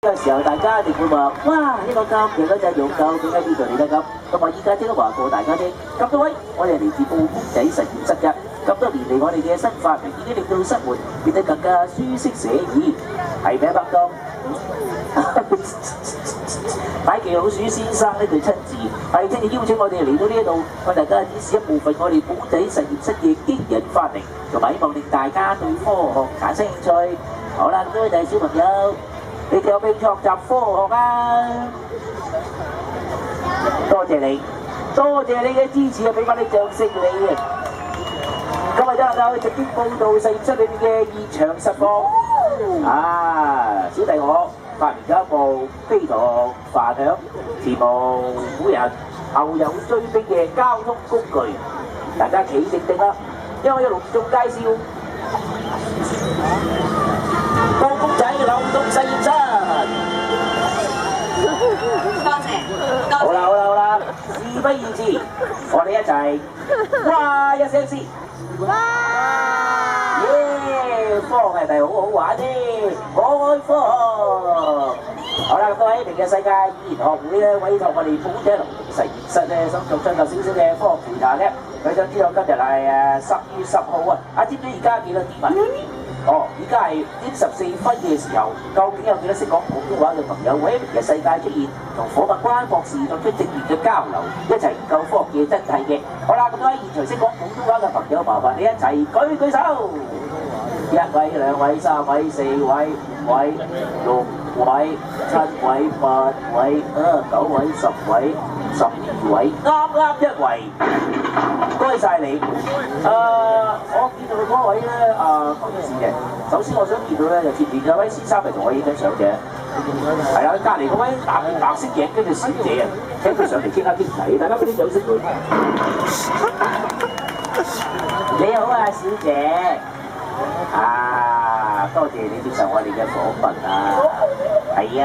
呢個時候大家一定會話：哇！呢個咁勁嗰隻勇狗點解呢度嚟得咁？咁我依家即刻話過大家聽，咁多位，我哋嚟自報公仔實驗室嘅。咁多年嚟，我哋嘅新發明已經令到生活變得更加舒適寫意，係咪啊，北東？擺記老鼠先生呢對親自係真係邀請我哋嚟到呢一度，為大家展示一部分我哋報仔實驗室嘅驚人發明，同埋希望令大家對科學產生興趣。好啦，各位大小朋友。你哋有冇學習科學啊？多謝你，多謝你嘅支持啊！俾翻啲掌聲你啊！今日得啦，直接報道實驗室裏邊嘅現場實況。小弟我發明咗一部飛航、帆響、前無古人後有追兵嘅交通工具。大家企定定啦，因為我要隆重介紹。報公仔流動實驗室，多謝。好啦，事不宜遲，我哋一齊哇一聲先，哇！耶！科學係咪好好玩呢？我愛科學。好啦，各位明日世界語言學會咧委託我哋報仔流動實驗室咧，想做出個少少嘅科學調查嘅。佢想知道今日係10月10號啊！知唔知而家幾多點啊？而家係14分嘅時候，究竟有幾多識講普通話嘅朋友會喺明日世界出現，同火物關博士作出正面嘅交流，一齊研究科學嘅真諦嘅？好啦，咁多位現場識講普通話嘅朋友，麻煩你一齊舉手。1位、2位、3位、4位、5位、6位、7位、8位、9位、10位、12位，啱1位。多謝你。我見到嗰位咧，講件事嘅。首先我想見到咧，就前面有位先生係同我影緊相嘅。係啊，隔離嗰位戴件白色鏡跟住小姐啊，請佢上嚟傾下傾偈，大家俾啲掌聲佢。你好啊，小姐。多謝你接受我哋嘅訪問啊。係啊。